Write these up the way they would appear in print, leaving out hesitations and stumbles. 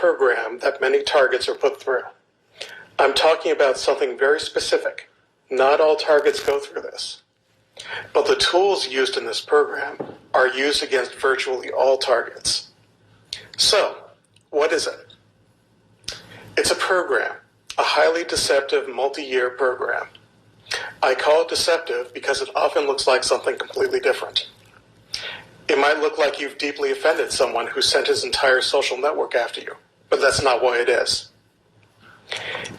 program that many targets are put through. I'm talking about something very specific. Not all targets go through this. But the tools used in this program are used against virtually all targets. So, what is it? It's a program, a highly deceptive multi-year program. I call it deceptive because it often looks like something completely different. It might look like you've deeply offended someone who sent his entire social network after you, but that's not why it is.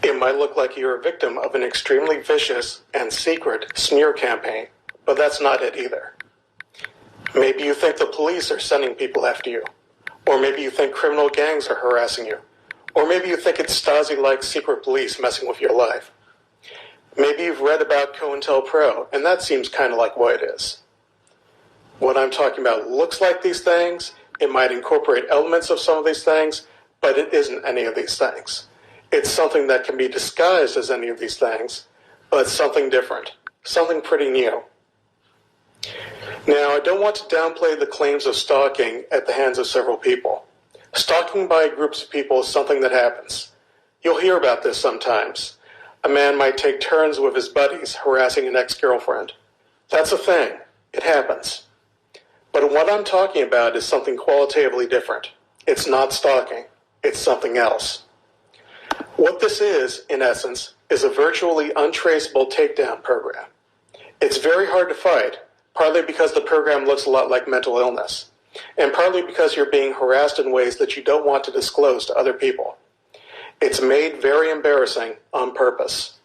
It might look like you're a victim of an extremely vicious and secret smear campaign, but that's not it either. Maybe you think the police are sending people after you, or maybe you think criminal gangs are harassing you, or maybe you think it's Stasi-like secret police messing with your life. Maybe you've read about COINTELPRO, and that seems kind of like what it is. What I'm talking about looks like these things, it might incorporate elements of some of these things, but it isn't any of these things. It's something that can be disguised as any of these things, but it's something different, something pretty new. Now, I don't want to downplay the claims of stalking at the hands of several people. Stalking by groups of people is something that happens. You'll hear about this sometimes. A man might take turns with his buddies harassing an ex-girlfriend. That's a thing. It happens. But what I'm talking about is something qualitatively different. It's not stalking. It's something else. What this is, in essence, is a virtually untraceable takedown program. It's very hard to fight, partly because the program looks a lot like mental illness, and partly because you're being harassed in ways that you don't want to disclose to other people. It's made very embarrassing on purpose.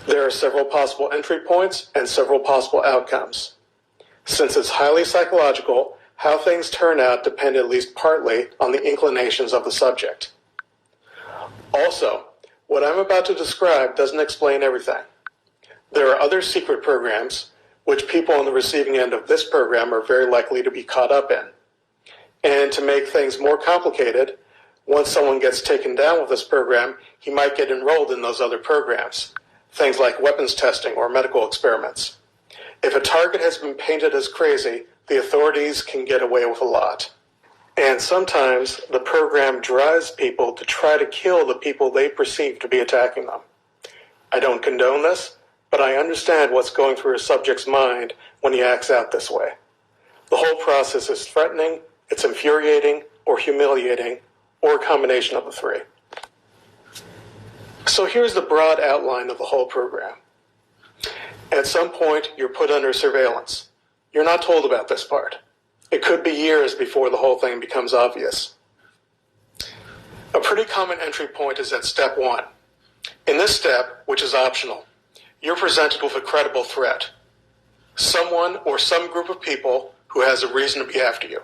There are several possible entry points and several possible outcomes. Since it's highly psychological, how things turn out depend at least partly on the inclinations of the subject. Also, what I'm about to describe doesn't explain everything. There are other secret programs, which people on the receiving end of this program are very likely to be caught up in. And to make things more complicated, once someone gets taken down with this program, he might get enrolled in those other programs, things like weapons testing or medical experiments. If a target has been painted as crazy, the authorities can get away with a lot. And sometimes the program drives people to try to kill the people they perceive to be attacking them. I don't condone this, but I understand what's going through a subject's mind when he acts out this way. The whole process is threatening, it's infuriating, or humiliating, or a combination of the three. So here's the broad outline of the whole program. At some point, you're put under surveillance. You're not told about this part. It could be years before the whole thing becomes obvious. A pretty common entry point is at step 1. In this step, which is optional, you're presented with a credible threat. Someone or some group of people who has a reason to be after you.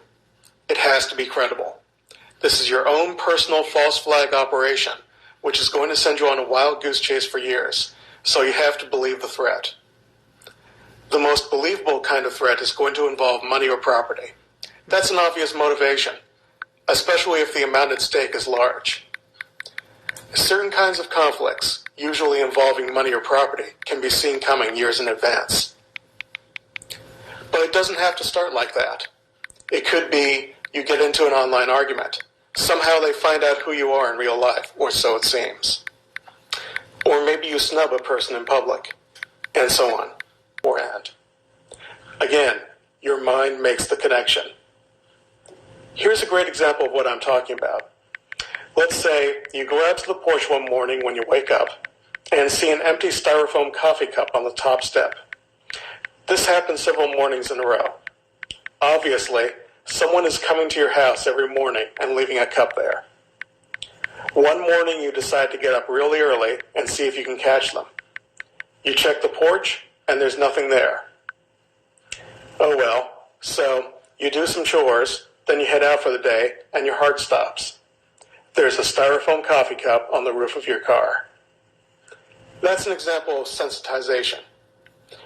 It has to be credible. This is your own personal false flag operation, which is going to send you on a wild goose chase for years, so you have to believe the threat. The most believable kind of threat is going to involve money or property. That's an obvious motivation, especially if the amount at stake is large. Certain kinds of conflicts, usually involving money or property, can be seen coming years in advance. But it doesn't have to start like that. It could be you get into an online argument. Somehow they find out who you are in real life, or so it seems. Or maybe you snub a person in public, and so on. And again, your mind makes the connection. Here's a great example of what I'm talking about. Let's say you go out to the porch one morning when you wake up and see an empty styrofoam coffee cup on the top step. This happens several mornings in a row. Obviously, someone is coming to your house every morning and leaving a cup there. One morning you decide to get up really early and see if you can catch them. You check the porch, and there's nothing there. Oh well, so you do some chores, then you head out for the day, and your heart stops. There's a styrofoam coffee cup on the roof of your car. That's an example of sensitization.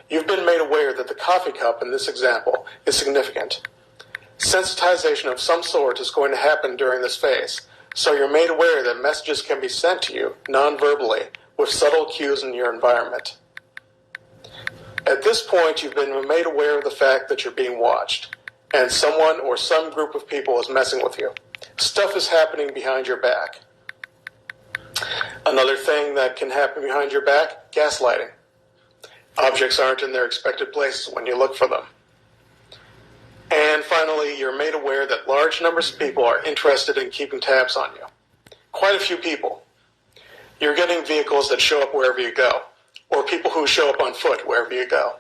You've been made aware that the coffee cup in this example is significant. Sensitization of some sort is going to happen during this phase, so you're made aware that messages can be sent to you non-verbally with subtle cues in your environment. At this point, you've been made aware of the fact that you're being watched, and someone or some group of people is messing with you, Stuff is happening behind your back. Another thing that can happen behind your back, gaslighting. Objects aren't in their expected places when you look for them. And finally, you're made aware that large numbers of people are interested in keeping tabs on you. Quite a few people. You're getting vehicles that show up wherever you go, or people who show up on foot wherever you go.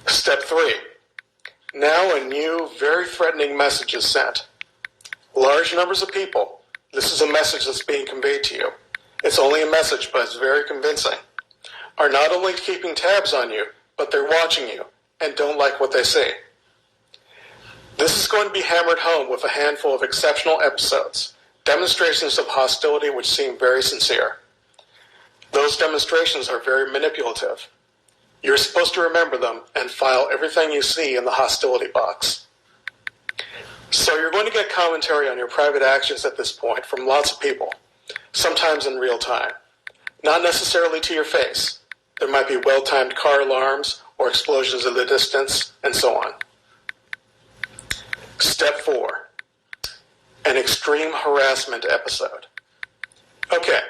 Step 3. Now a new, very threatening message is sent. Large numbers of people. This is a message that's being conveyed to you. It's only a message, but it's very convincing. Are not only keeping tabs on you, but they're watching you and don't like what they see. This is going to be hammered home with a handful of exceptional episodes, demonstrations of hostility which seem very sincere. Those demonstrations are very manipulative. You're supposed to remember them and file everything you see in the hostility box. So you're going to get commentary on your private actions at this point from lots of people, sometimes in real time. Not necessarily to your face. There might be well-timed car alarms or explosions in the distance, and so on. Step 4. An extreme harassment episode. Okay,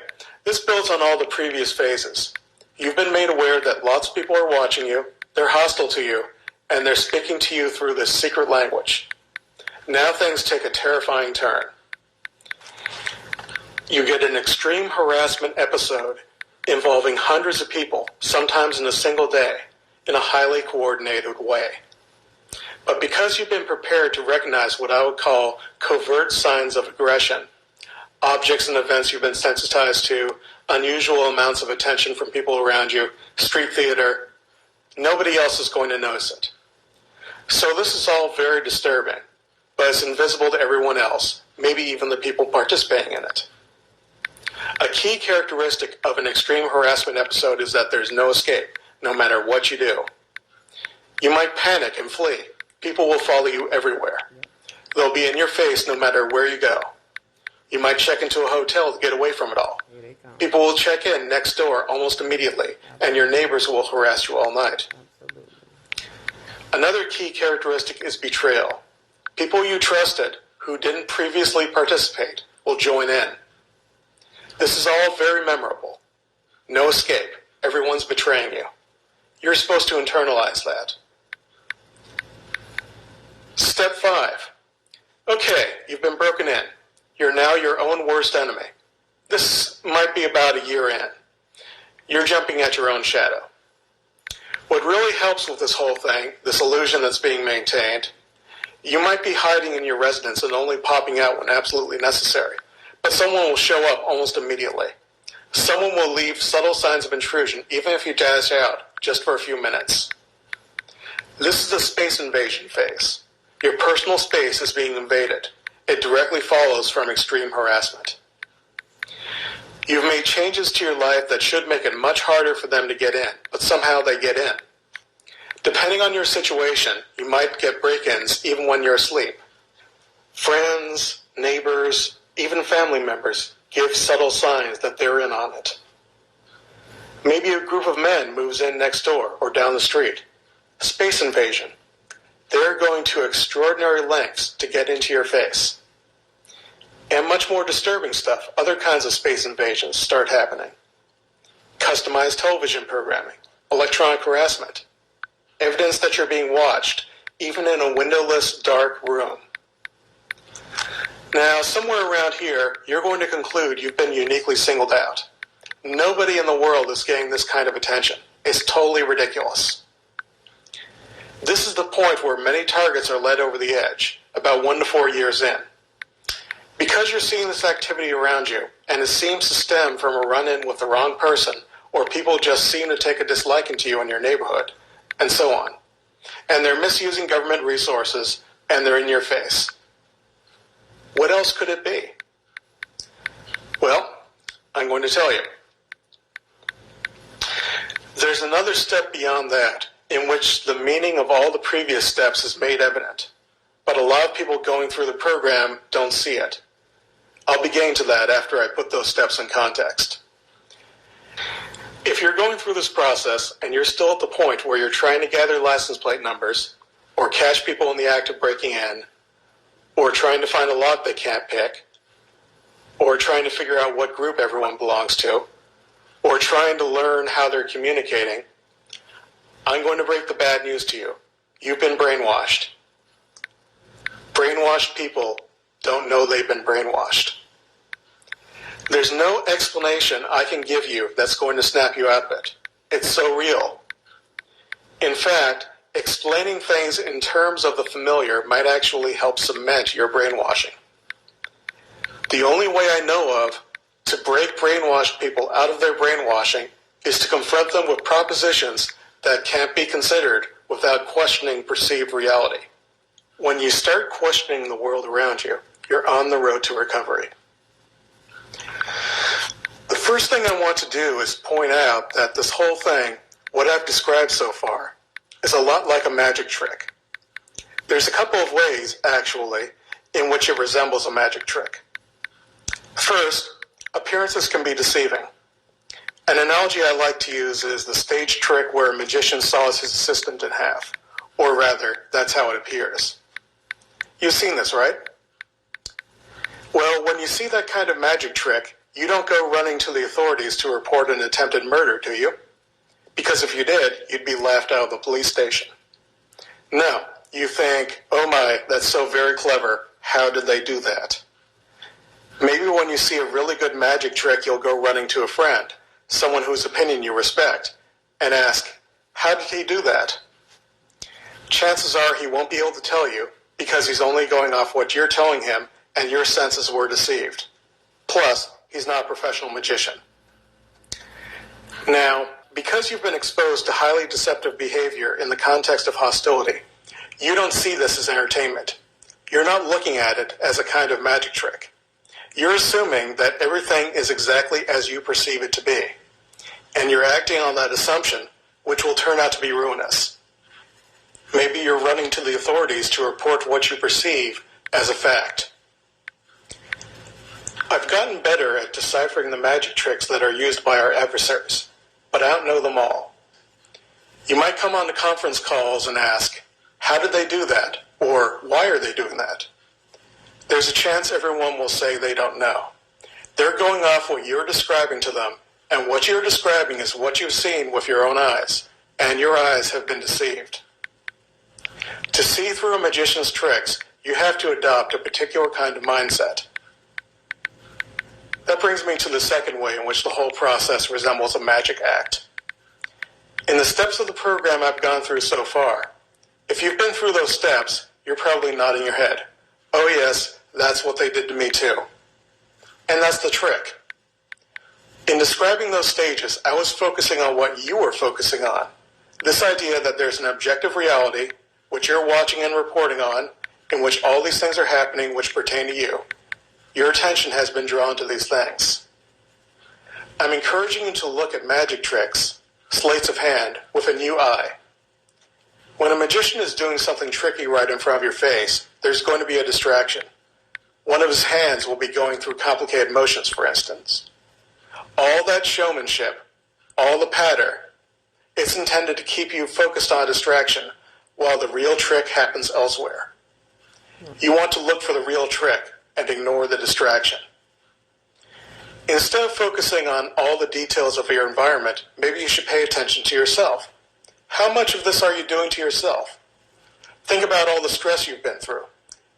this builds on all the previous phases. You've been made aware that lots of people are watching you, they're hostile to you, and they're speaking to you through this secret language. Now things take a terrifying turn. You get an extreme harassment episode involving hundreds of people, sometimes in a single day, in a highly coordinated way. But because you've been prepared to recognize what I would call covert signs of aggression, objects and events you've been sensitized to, unusual amounts of attention from people around you, street theater, nobody else is going to notice it. So this is all very disturbing, but it's invisible to everyone else, maybe even the people participating in it. A key characteristic of an extreme harassment episode is that there's no escape, no matter what you do. You might panic and flee. People will follow you everywhere. They'll be in your face no matter where you go. You might check into a hotel to get away from it all. People will check in next door almost immediately, and your neighbors will harass you all night. Another key characteristic is betrayal. People you trusted who didn't previously participate will join in. This is all very memorable. No escape. Everyone's betraying you. You're supposed to internalize that. Step 5. Okay, you've been broken in. You're now your own worst enemy. This might be about a year in. You're jumping at your own shadow. What really helps with this whole thing, this illusion that's being maintained, you might be hiding in your residence and only popping out when absolutely necessary, but someone will show up almost immediately. Someone will leave subtle signs of intrusion, even if you dash out just for a few minutes. This is the space invasion phase. Your personal space is being invaded. It directly follows from extreme harassment. You've made changes to your life that should make it much harder for them to get in, but somehow they get in. Depending on your situation, you might get break-ins even when you're asleep. Friends, neighbors, even family members give subtle signs that they're in on it. Maybe a group of men moves in next door or down the street. Space invasion. They're going to extraordinary lengths to get into your face. And much more disturbing stuff, other kinds of space invasions start happening. Customized television programming, electronic harassment, evidence that you're being watched, even in a windowless, dark room. Now, somewhere around here, you're going to conclude you've been uniquely singled out. Nobody in the world is getting this kind of attention. It's totally ridiculous. This is the point where many targets are led over the edge, about 1 to 4 years in. Because you're seeing this activity around you, and it seems to stem from a run-in with the wrong person, or people just seem to take a disliking to you in your neighborhood, and so on. And they're misusing government resources, and they're in your face. What else could it be? Well, I'm going to tell you. There's another step beyond that, in which the meaning of all the previous steps is made evident. But a lot of people going through the program don't see it. I'll be getting to that after I put those steps in context. If you're going through this process and you're still at the point where you're trying to gather license plate numbers or catch people in the act of breaking in, or trying to find a lock they can't pick, or trying to figure out what group everyone belongs to, or trying to learn how they're communicating, I'm going to break the bad news to you. You've been brainwashed. Brainwashed people don't know they've been brainwashed. There's no explanation I can give you that's going to snap you out of it. It's so real. In fact, explaining things in terms of the familiar might actually help cement your brainwashing. The only way I know of to break brainwashed people out of their brainwashing is to confront them with propositions that can't be considered without questioning perceived reality. When you start questioning the world around you, you're on the road to recovery. The first thing I want to do is point out that this whole thing, what I've described so far, is a lot like a magic trick. There's a couple of ways, actually, in which it resembles a magic trick. First, appearances can be deceiving. An analogy I like to use is the stage trick where a magician saws his assistant in half. Or rather, that's how it appears. You've seen this, right? Well, when you see that kind of magic trick, you don't go running to the authorities to report an attempted murder, do you? Because if you did, you'd be laughed out of the police station. No, you think, oh my, that's so very clever. How did they do that? Maybe when you see a really good magic trick, you'll go running to a friend, someone whose opinion you respect, and ask, how did he do that? Chances are he won't be able to tell you because he's only going off what you're telling him and your senses were deceived. Plus, he's not a professional magician. Now, because you've been exposed to highly deceptive behavior in the context of hostility, you don't see this as entertainment. You're not looking at it as a kind of magic trick. You're assuming that everything is exactly as you perceive it to be, and you're acting on that assumption, which will turn out to be ruinous. Maybe you're running to the authorities to report what you perceive as a fact. I've gotten better at deciphering the magic tricks that are used by our adversaries, but I don't know them all. You might come on to conference calls and ask, how did they do that? Or why are they doing that? There's a chance everyone will say they don't know. They're going off what you're describing to them, and what you're describing is what you've seen with your own eyes, and your eyes have been deceived. To see through a magician's tricks, you have to adopt a particular kind of mindset. That brings me to the second way in which the whole process resembles a magic act. In the steps of the program I've gone through so far, if you've been through those steps, you're probably nodding your head. Oh yes, that's what they did to me too. And that's the trick. In describing those stages, I was focusing on what you were focusing on. This idea that there's an objective reality, which you're watching and reporting on, in which all these things are happening which pertain to you. Your attention has been drawn to these things. I'm encouraging you to look at magic tricks, sleights of hand, with a new eye. When a magician is doing something tricky right in front of your face, there's going to be a distraction. One of his hands will be going through complicated motions, for instance. All that showmanship, all the patter, it's intended to keep you focused on a distraction while the real trick happens elsewhere. You want to look for the real trick and ignore the distraction. Instead of focusing on all the details of your environment, maybe you should pay attention to yourself. How much of this are you doing to yourself? Think about all the stress you've been through.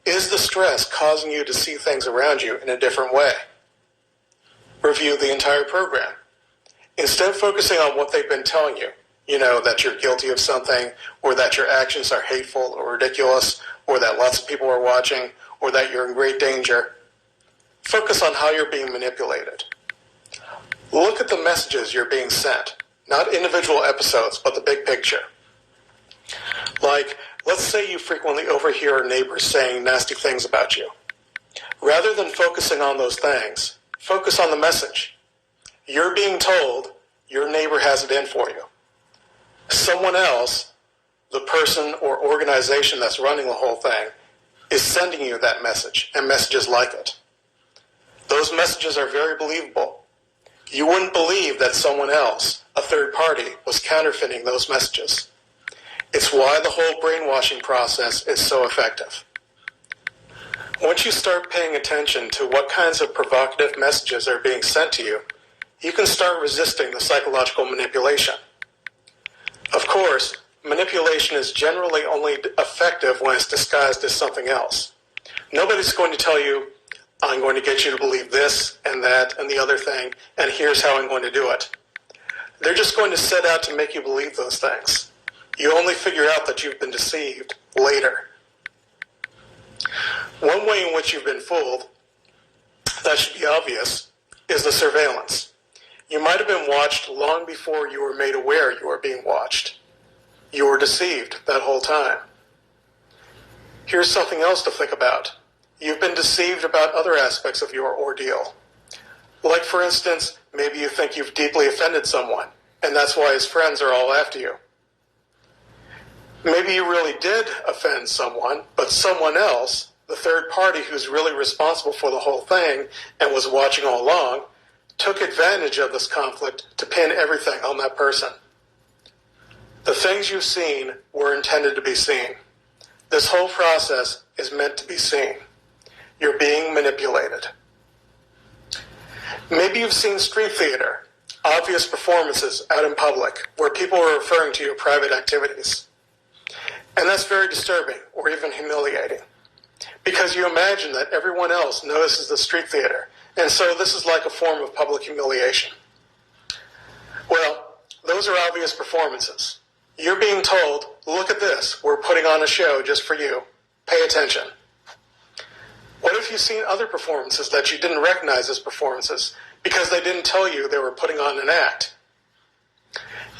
Is the stress causing you to see things around you in a different way? Review the entire program. Instead of focusing on what they've been telling you, that you're guilty of something, or that your actions are hateful or ridiculous, or that lots of people are watching, or that you're in great danger, focus on how you're being manipulated. Look at the messages you're being sent, not individual episodes, but the big picture. Like, let's say you frequently overhear neighbors saying nasty things about you. Rather than focusing on those things, focus on the message. You're being told your neighbor has it in for you. Someone else, the person or organization that's running the whole thing, is sending you that message and messages like it. Those messages are very believable. You wouldn't believe that someone else, a third party, was counterfeiting those messages. It's why the whole brainwashing process is so effective. Once you start paying attention to what kinds of provocative messages are being sent to you, you can start resisting the psychological manipulation. Of course, manipulation is generally only effective when it's disguised as something else. Nobody's going to tell you, I'm going to get you to believe this and that and the other thing, and here's how I'm going to do it. They're just going to set out to make you believe those things. You only figure out that you've been deceived later. One way in which you've been fooled, that should be obvious, is the surveillance. You might have been watched long before you were made aware you were being watched. You were deceived that whole time. Here's something else to think about. You've been deceived about other aspects of your ordeal. Like, for instance, maybe you think you've deeply offended someone, and that's why his friends are all after you. Maybe you really did offend someone, but someone else, the third party who's really responsible for the whole thing and was watching all along, took advantage of this conflict to pin everything on that person. The things you've seen were intended to be seen. This whole process is meant to be seen. You're being manipulated. Maybe you've seen street theater, obvious performances out in public where people are referring to your private activities. And that's very disturbing or even humiliating, because you imagine that everyone else notices the street theater, and so this is like a form of public humiliation. Well, those are obvious performances. You're being told, look at this, we're putting on a show just for you. Pay attention. What if you've seen other performances that you didn't recognize as performances because they didn't tell you they were putting on an act?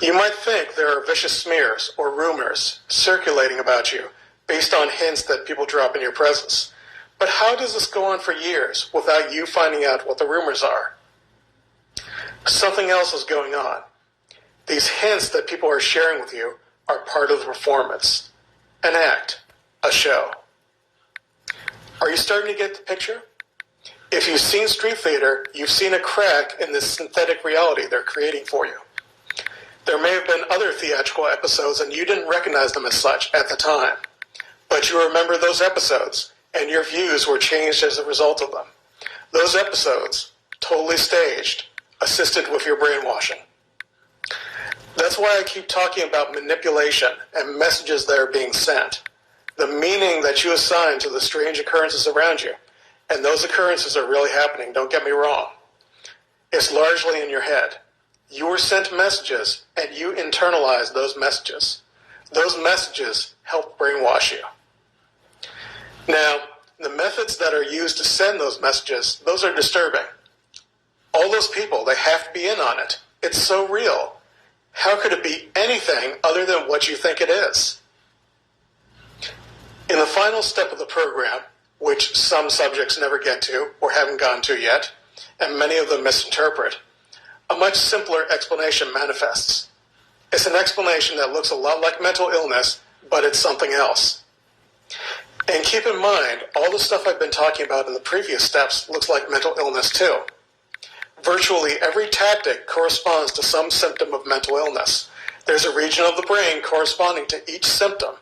You might think there are vicious smears or rumors circulating about you based on hints that people drop in your presence. But how does this go on for years without you finding out what the rumors are? Something else is going on. These hints that people are sharing with you are part of the performance, an act, a show. Are you starting to get the picture? If you've seen street theater, you've seen a crack in this synthetic reality they're creating for you. There may have been other theatrical episodes and you didn't recognize them as such at the time. But you remember those episodes, and your views were changed as a result of them. Those episodes, totally staged, assisted with your brainwashing. That's why I keep talking about manipulation and messages that are being sent. The meaning that you assign to the strange occurrences around you. And those occurrences are really happening, don't get me wrong. It's largely in your head. You were sent messages, and you internalize those messages. Those messages help brainwash you. Now, the methods that are used to send those messages, those are disturbing. All those people, they have to be in on it. It's so real. How could it be anything other than what you think it is? In the final step of the program, which some subjects never get to or haven't gone to yet, and many of them misinterpret, a much simpler explanation manifests. It's an explanation that looks a lot like mental illness, but it's something else. And keep in mind, all the stuff I've been talking about in the previous steps looks like mental illness too. Virtually every tactic corresponds to some symptom of mental illness. There's a region of the brain corresponding to each symptom,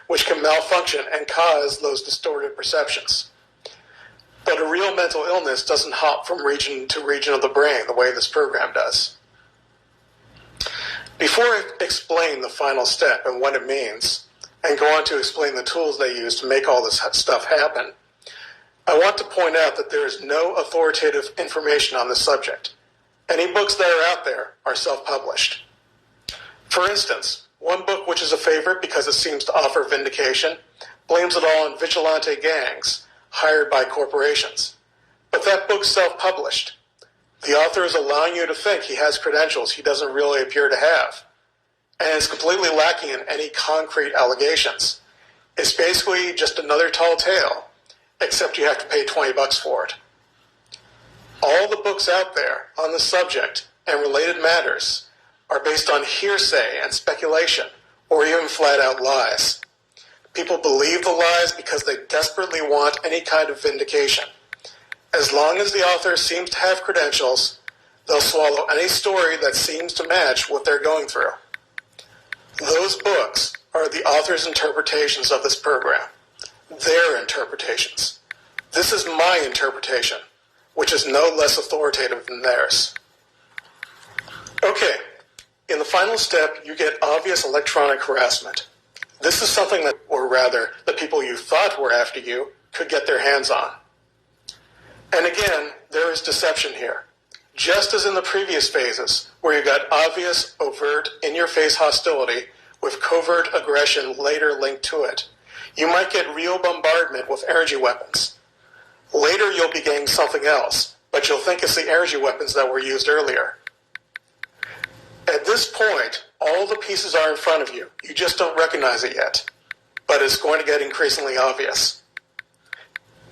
which can malfunction and cause those distorted perceptions. But a real mental illness doesn't hop from region to region of the brain the way this program does. Before I explain the final step and what it means, and go on to explain the tools they use to make all this stuff happen, I want to point out that there is no authoritative information on this subject. Any books that are out there are self-published. For instance, one book which is a favorite because it seems to offer vindication blames it all on vigilante gangs hired by corporations. But that book's self-published. The author is allowing you to think he has credentials he doesn't really appear to have. And it's completely lacking in any concrete allegations. It's basically just another tall tale, except you have to pay $20 for it. All the books out there on the subject and related matters are based on hearsay and speculation, or even flat-out lies. People believe the lies because they desperately want any kind of vindication. As long as the author seems to have credentials, they'll swallow any story that seems to match what they're going through. Those books are the author's interpretations of this program. Their interpretations. This is my interpretation, which is no less authoritative than theirs. Okay, in the final step, you get obvious electronic harassment. This is something that, or rather, the people you thought were after you could get their hands on. And again, there is deception here. Just as in the previous phases, where you got obvious, overt, in-your-face hostility with covert aggression later linked to it, you might get real bombardment with energy weapons. Later you'll be getting something else, but you'll think it's the energy weapons that were used earlier. At this point, all the pieces are in front of you. You just don't recognize it yet, but it's going to get increasingly obvious.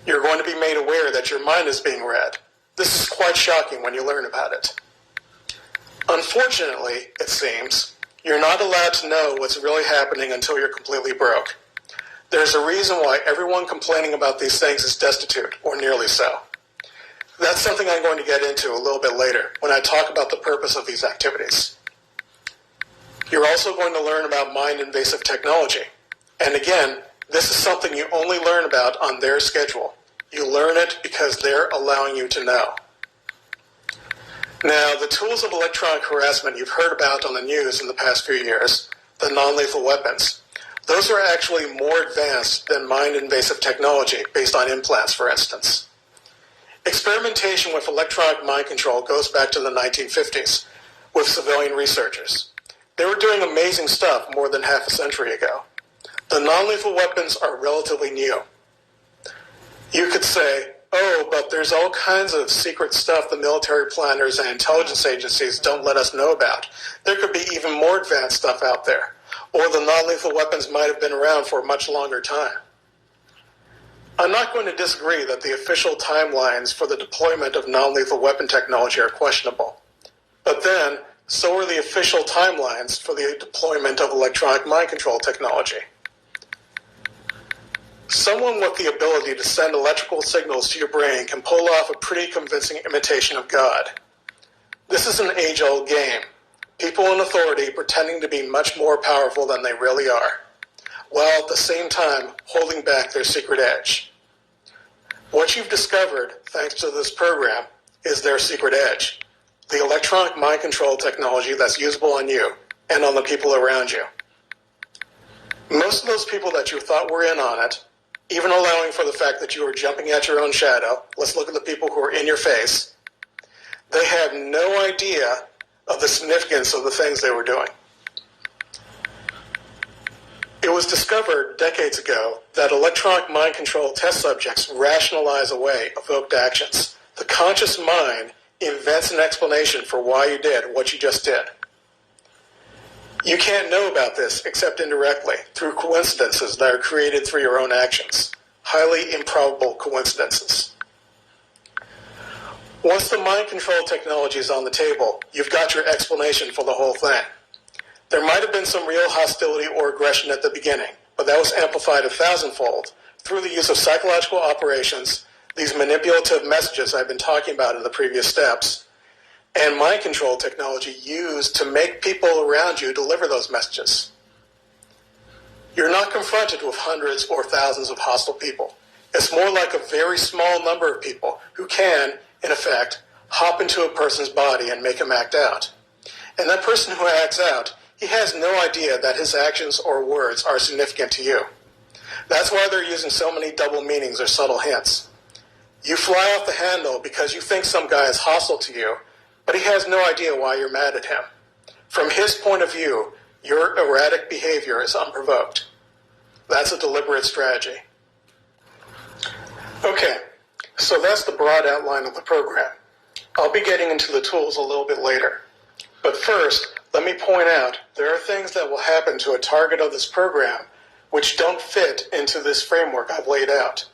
You're going to be made aware that your mind is being read. This is quite shocking when you learn about it. Unfortunately, it seems, you're not allowed to know what's really happening until you're completely broke. There's a reason why everyone complaining about these things is destitute, or nearly so. That's something I'm going to get into a little bit later when I talk about the purpose of these activities. You're also going to learn about mind-invasive technology. And again, this is something you only learn about on their schedule. You learn it because they're allowing you to know. Now, the tools of electronic harassment you've heard about on the news in the past few years, the non-lethal weapons, those are actually more advanced than mind-invasive technology based on implants, for instance. Experimentation with electronic mind control goes back to the 1950s with civilian researchers. They were doing amazing stuff more than half a century ago. The non-lethal weapons are relatively new. You could say, oh, but there's all kinds of secret stuff the military planners and intelligence agencies don't let us know about. There could be even more advanced stuff out there. Or the non-lethal weapons might have been around for a much longer time. I'm not going to disagree that the official timelines for the deployment of non-lethal weapon technology are questionable. But then, so are the official timelines for the deployment of electronic mind control technology. Someone with the ability to send electrical signals to your brain can pull off a pretty convincing imitation of God. This is an age-old game. People in authority pretending to be much more powerful than they really are, while at the same time holding back their secret edge. What you've discovered, thanks to this program, is their secret edge, the electronic mind control technology that's usable on you and on the people around you. Most of those people that you thought were in on it, even allowing for the fact that you were jumping at your own shadow, let's look at the people who are in your face, they have no idea of the significance of the things they were doing. It was discovered decades ago that electronic mind control test subjects rationalize away evoked actions. The conscious mind invents an explanation for why you did what you just did. You can't know about this except indirectly, through coincidences that are created through your own actions. Highly improbable coincidences. Once the mind control technology is on the table, you've got your explanation for the whole thing. There might have been some real hostility or aggression at the beginning, but that was amplified 1,000-fold through the use of psychological operations, these manipulative messages I've been talking about in the previous steps, and mind control technology used to make people around you deliver those messages. You're not confronted with hundreds or thousands of hostile people. It's more like a very small number of people who can, in effect, hop into a person's body and make him act out. And that person who acts out, he has no idea that his actions or words are significant to you. That's why they're using so many double meanings or subtle hints. You fly off the handle because you think some guy is hostile to you, but he has no idea why you're mad at him. From his point of view, your erratic behavior is unprovoked. That's a deliberate strategy. Okay, so that's the broad outline of the program. I'll be getting into the tools a little bit later. But first, let me point out there are things that will happen to a target of this program which don't fit into this framework I've laid out.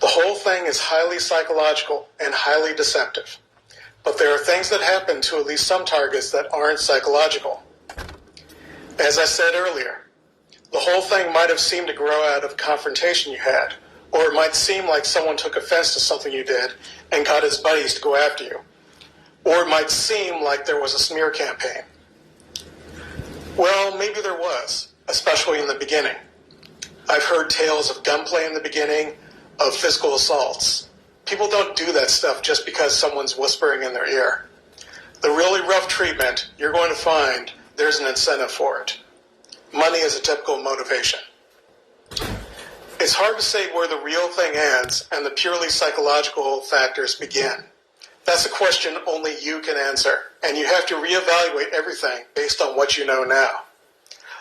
The whole thing is highly psychological and highly deceptive. But there are things that happen to at least some targets that aren't psychological. As I said earlier, the whole thing might have seemed to grow out of confrontation you had, or it might seem like someone took offense to something you did and got his buddies to go after you. Or it might seem like there was a smear campaign. Well, maybe there was, especially in the beginning. I've heard tales of gunplay in the beginning, of physical assaults. People don't do that stuff just because someone's whispering in their ear. The really rough treatment, you're going to find there's an incentive for it. Money is a typical motivation. It's hard to say where the real thing ends and the purely psychological factors begin. That's a question only you can answer, and you have to reevaluate everything based on what you know now.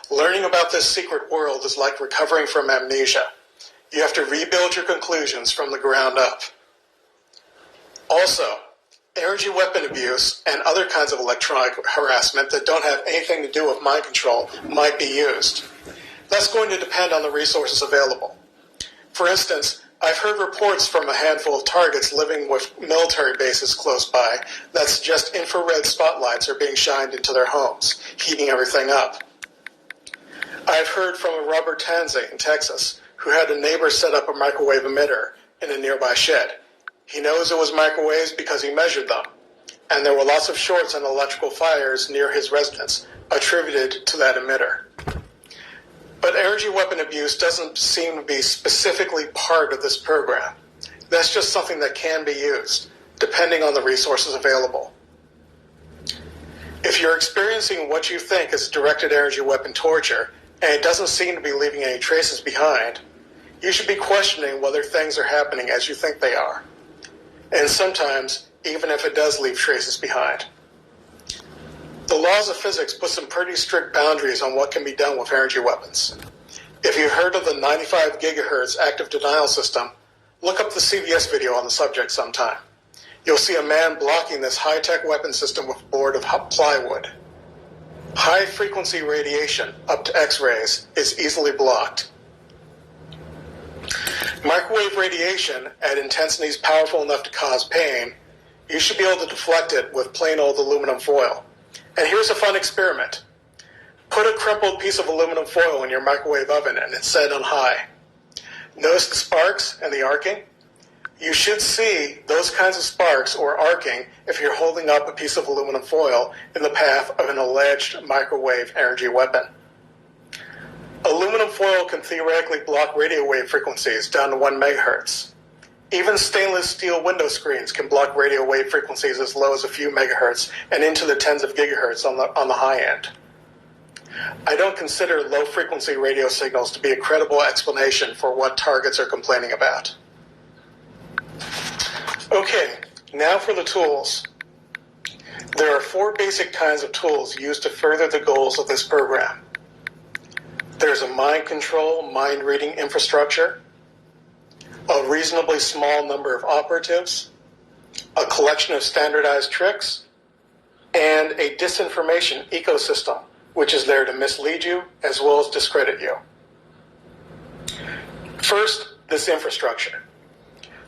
Learning about this secret world is like recovering from amnesia. You have to rebuild your conclusions from the ground up. Also, energy weapon abuse and other kinds of electronic harassment that don't have anything to do with mind control might be used. That's going to depend on the resources available. For instance, I've heard reports from a handful of targets living with military bases close by that suggest infrared spotlights are being shined into their homes, heating everything up. I've heard from a Robert Tanzi in Texas who had a neighbor set up a microwave emitter in a nearby shed. He knows it was microwaves because he measured them, and there were lots of shorts and electrical fires near his residence attributed to that emitter. But energy weapon abuse doesn't seem to be specifically part of this program. That's just something that can be used, depending on the resources available. If you're experiencing what you think is directed energy weapon torture, and it doesn't seem to be leaving any traces behind, you should be questioning whether things are happening as you think they are. And sometimes, even if it does leave traces behind. The laws of physics put some pretty strict boundaries on what can be done with energy weapons. If you've heard of the 95 gigahertz active denial system, look up the CBS video on the subject sometime. You'll see a man blocking this high-tech weapon system with a board of plywood. High-frequency radiation, up to X-rays, is easily blocked. Microwave radiation, at intensities powerful enough to cause pain, you should be able to deflect it with plain old aluminum foil. And here's a fun experiment. Put a crumpled piece of aluminum foil in your microwave oven and it's set on high. Notice the sparks and the arcing? You should see those kinds of sparks or arcing if you're holding up a piece of aluminum foil in the path of an alleged microwave energy weapon. Aluminum foil can theoretically block radio wave frequencies down to 1 megahertz. Even stainless steel window screens can block radio wave frequencies as low as a few megahertz and into the tens of gigahertz on the high end. I don't consider low-frequency radio signals to be a credible explanation for what targets are complaining about. Okay, now for the tools. There are 4 basic kinds of tools used to further the goals of this program. There's a mind control, mind-reading infrastructure, a reasonably small number of operatives, a collection of standardized tricks, and a disinformation ecosystem, which is there to mislead you as well as discredit you. First, this infrastructure.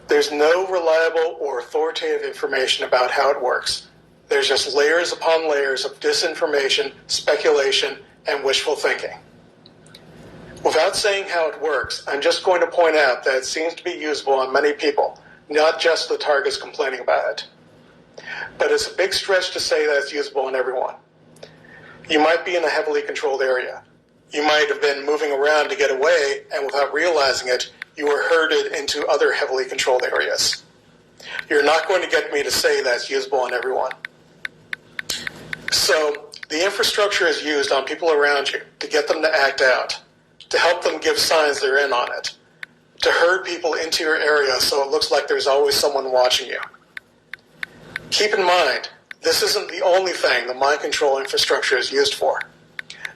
There's no reliable or authoritative information about how it works. There's just layers upon layers of disinformation, speculation, and wishful thinking. Without saying how it works, I'm just going to point out that it seems to be usable on many people, not just the targets complaining about it. But it's a big stretch to say that it's usable on everyone. You might be in a heavily controlled area. You might have been moving around to get away, and without realizing it, you were herded into other heavily controlled areas. You're not going to get me to say that it's usable on everyone. So, the infrastructure is used on people around you to get them to act out, to help them give signs they're in on it, to herd people into your area so it looks like there's always someone watching you. Keep in mind, this isn't the only thing the mind control infrastructure is used for.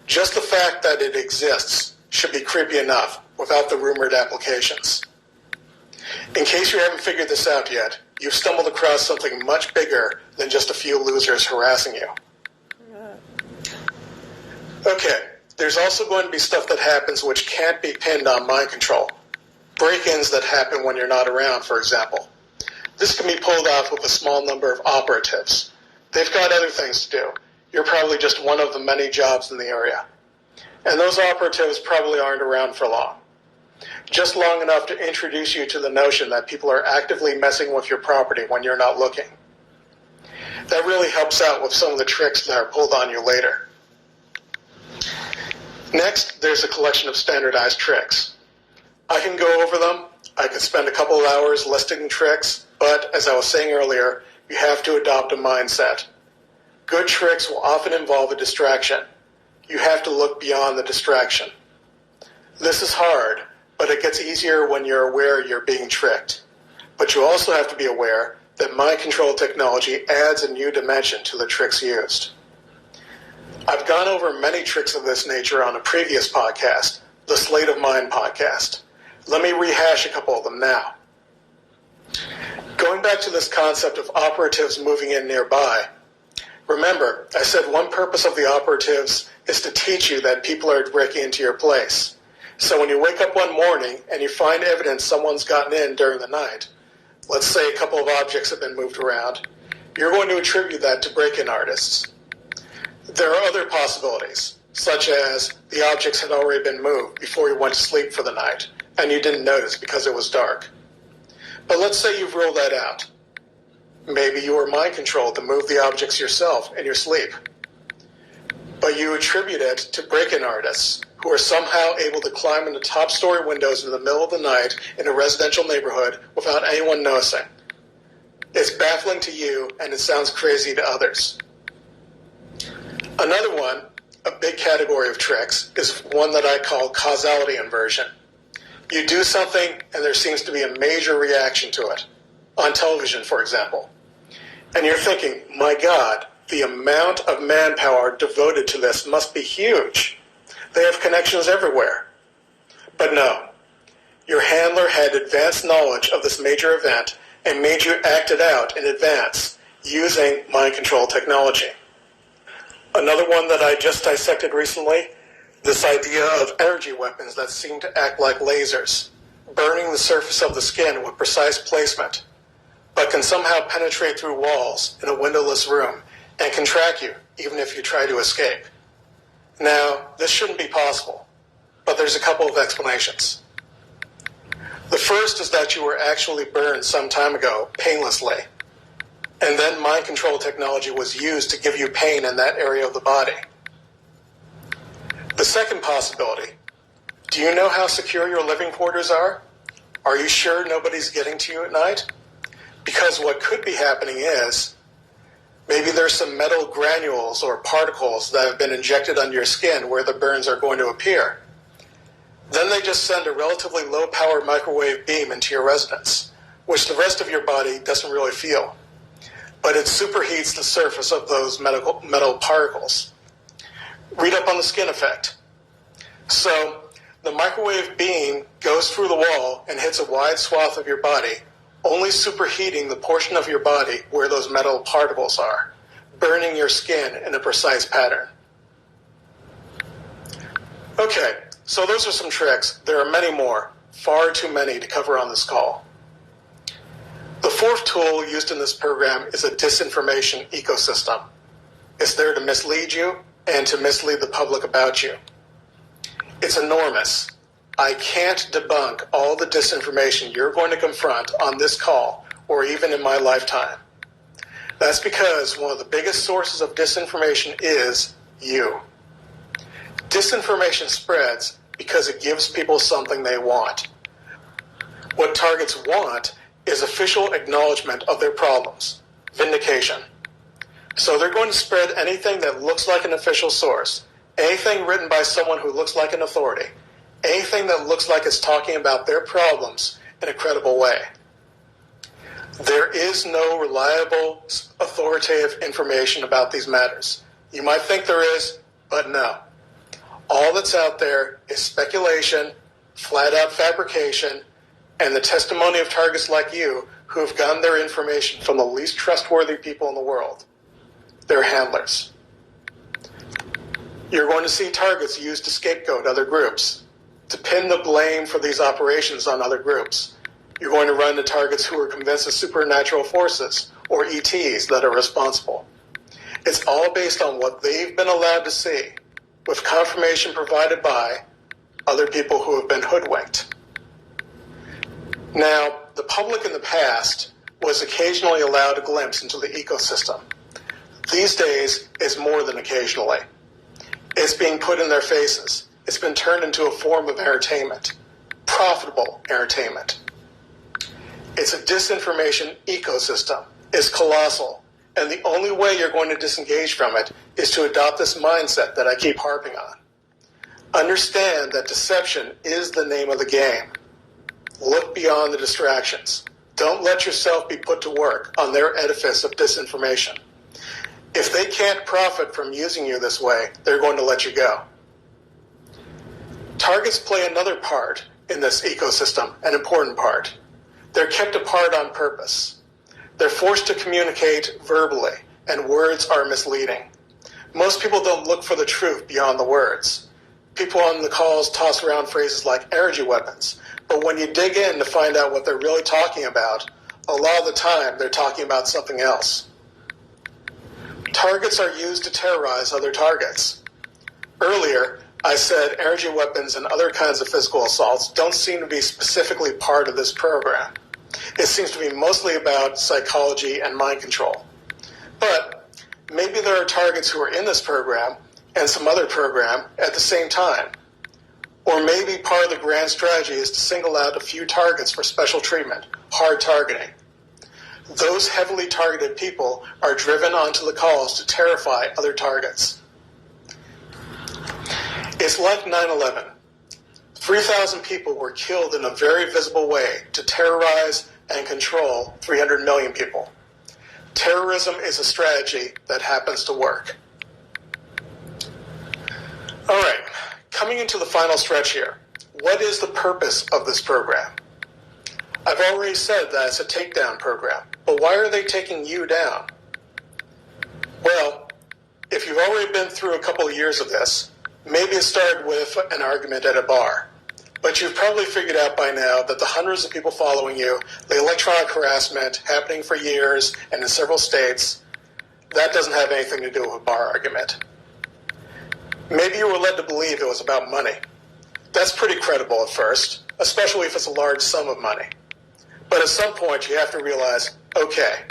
Just the fact that it exists should be creepy enough without the rumored applications. In case you haven't figured this out yet, you've stumbled across something much bigger than just a few losers harassing you. Okay, there's also going to be stuff that happens which can't be pinned on mind control. Break-ins that happen when you're not around, for example. This can be pulled off with a small number of operatives. They've got other things to do. You're probably just one of the many jobs in the area. And those operatives probably aren't around for long. Just long enough to introduce you to the notion that people are actively messing with your property when you're not looking. That really helps out with some of the tricks that are pulled on you later. Next, there's a collection of standardized tricks. I can go over them, I could spend a couple of hours listing tricks, but as I was saying earlier, you have to adopt a mindset. Good tricks will often involve a distraction. You have to look beyond the distraction. This is hard, but it gets easier when you're aware you're being tricked. But you also have to be aware that mind control technology adds a new dimension to the tricks used. I've gone over many tricks of this nature on a previous podcast, the Sleight of Mind podcast. Let me rehash a couple of them now. Going back to this concept of operatives moving in nearby, remember, I said one purpose of the operatives is to teach you that people are breaking into your place. So when you wake up one morning and you find evidence someone's gotten in during the night, let's say a couple of objects have been moved around, you're going to attribute that to break-in artists. There are other possibilities, such as the objects had already been moved before you went to sleep for the night, and you didn't notice because it was dark. But let's say you've ruled that out. Maybe you were mind-controlled to move the objects yourself in your sleep. But you attribute it to break-in artists who are somehow able to climb into top-story windows in the middle of the night in a residential neighborhood without anyone noticing. It's baffling to you, and it sounds crazy to others. Another one, a big category of tricks, is one that I call causality inversion. You do something, and there seems to be a major reaction to it. On television, for example. And you're thinking, my God, the amount of manpower devoted to this must be huge. They have connections everywhere. But no, your handler had advanced knowledge of this major event and made you act it out in advance using mind control technology. Another one that I just dissected recently, this idea of energy weapons that seem to act like lasers, burning the surface of the skin with precise placement, but can somehow penetrate through walls in a windowless room and can track you even if you try to escape. Now, this shouldn't be possible, but there's a couple of explanations. The first is that you were actually burned some time ago, painlessly, and then mind control technology was used to give you pain in that area of the body. The second possibility, do you know how secure your living quarters are? Are you sure nobody's getting to you at night? Because what could be happening is, maybe there's some metal granules or particles that have been injected under your skin where the burns are going to appear. Then they just send a relatively low-power microwave beam into your residence, which the rest of your body doesn't really feel. But it superheats the surface of those metal particles. Read up on the skin effect. So the microwave beam goes through the wall and hits a wide swath of your body, only superheating the portion of your body where those metal particles are, burning your skin in a precise pattern. Okay, so those are some tricks. There are many more, far too many to cover on this call. The fourth tool used in this program is a disinformation ecosystem. It's there to mislead you and to mislead the public about you. It's enormous. I can't debunk all the disinformation you're going to confront on this call or even in my lifetime. That's because one of the biggest sources of disinformation is you. Disinformation spreads because it gives people something they want. What targets want is official acknowledgement of their problems, vindication. So they're going to spread anything that looks like an official source, anything written by someone who looks like an authority, anything that looks like it's talking about their problems in a credible way. There is no reliable, authoritative information about these matters. You might think there is, but no. All that's out there is speculation, flat-out fabrication, and the testimony of targets like you who have gotten their information from the least trustworthy people in the world, their handlers. You're going to see targets used to scapegoat other groups, to pin the blame for these operations on other groups. You're going to run into targets who are convinced of supernatural forces, or ETs, that are responsible. It's all based on what they've been allowed to see, with confirmation provided by other people who have been hoodwinked. Now, the public in the past was occasionally allowed a glimpse into the ecosystem. These days, it's more than occasionally. It's being put in their faces. It's been turned into a form of entertainment, profitable entertainment. It's a disinformation ecosystem. It's colossal. And the only way you're going to disengage from it is to adopt this mindset that I keep harping on. Understand that deception is the name of the game. Look beyond the distractions. Don't let yourself be put to work on their edifice of disinformation. If they can't profit from using you this way, they're going to let you go. Targets play another part in this ecosystem, an important part. They're kept apart on purpose. They're forced to communicate verbally, and words are misleading. Most people don't look for the truth beyond the words. People on the calls toss around phrases like energy weapons, but when you dig in to find out what they're really talking about, a lot of the time they're talking about something else. Targets are used to terrorize other targets. Earlier, I said energy weapons and other kinds of physical assaults don't seem to be specifically part of this program. It seems to be mostly about psychology and mind control. But maybe there are targets who are in this program and some other program at the same time. Or maybe part of the grand strategy is to single out a few targets for special treatment, hard targeting. Those heavily targeted people are driven onto the calls to terrify other targets. It's like 9/11. 3,000 people were killed in a very visible way to terrorize and control 300 million people. Terrorism is a strategy that happens to work. All right, coming into the final stretch here. What is the purpose of this program? I've already said that it's a takedown program, but why are they taking you down? Well, if you've already been through a couple of years of this, maybe it started with an argument at a bar. But you've probably figured out by now that the hundreds of people following you, the electronic harassment happening for years and in several states, that doesn't have anything to do with a bar argument. Maybe you were led to believe it was about money. That's pretty credible at first, especially if it's a large sum of money. But at some point you have to realize, okay,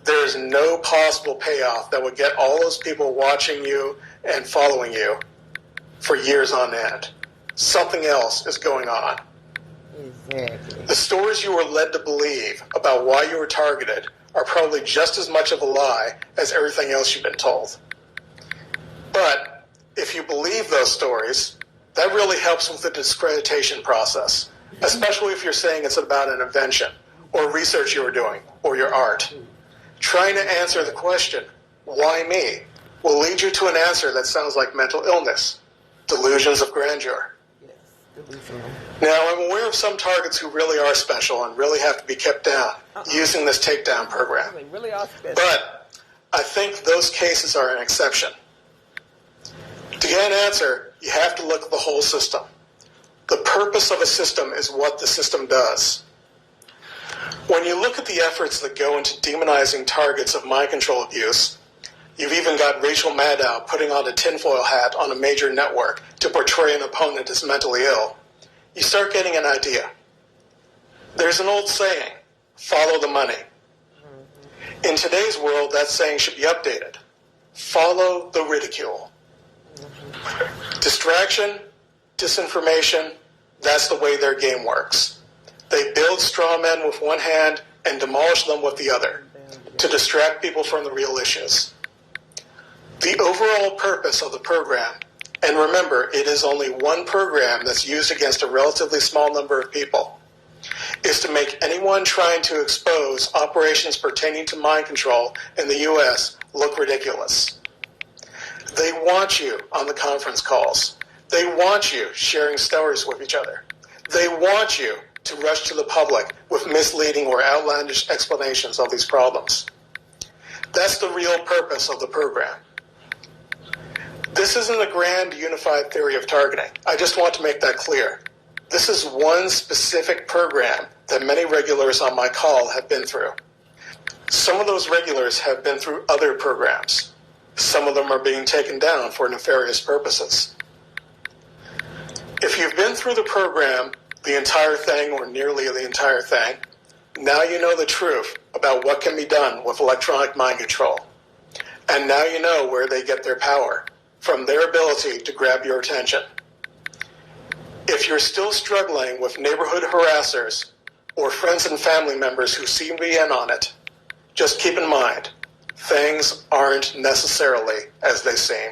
there is no possible payoff that would get all those people watching you and following you for years on end. Something else is going on. Exactly. The stories you were led to believe about why you were targeted are probably just as much of a lie as everything else you've been told. But if you believe those stories, that really helps with the discreditation process, especially if you're saying it's about an invention or research you were doing or your art. Trying to answer the question, why me, will lead you to an answer that sounds like mental illness, delusions of grandeur. Now, I'm aware of some targets who really are special and really have to be kept down using this takedown program. They really are special. But I think those cases are an exception. To get an answer, you have to look at the whole system. The purpose of a system is what the system does. When you look at the efforts that go into demonizing targets of mind control abuse, you've even got Rachel Maddow putting on a tinfoil hat on a major network to portray an opponent as mentally ill. You start getting an idea. There's an old saying, follow the money. In today's world, that saying should be updated. Follow the ridicule. Distraction, disinformation, that's the way their game works. They build straw men with one hand and demolish them with the other to distract people from the real issues. The overall purpose of the program, and remember, it is only one program that's used against a relatively small number of people, is to make anyone trying to expose operations pertaining to mind control in the U.S. look ridiculous. They want you on the conference calls. They want you sharing stories with each other. They want you to rush to the public with misleading or outlandish explanations of these problems. That's the real purpose of the program. This isn't a grand unified theory of targeting. I just want to make that clear. This is one specific program that many regulars on my call have been through. Some of those regulars have been through other programs. Some of them are being taken down for nefarious purposes. If you've been through the program, the entire thing or nearly the entire thing, now you know the truth about what can be done with electronic mind control. And now you know where they get their power, from their ability to grab your attention. If you're still struggling with neighborhood harassers or friends and family members who seem to be in on it, just keep in mind, things aren't necessarily as they seem.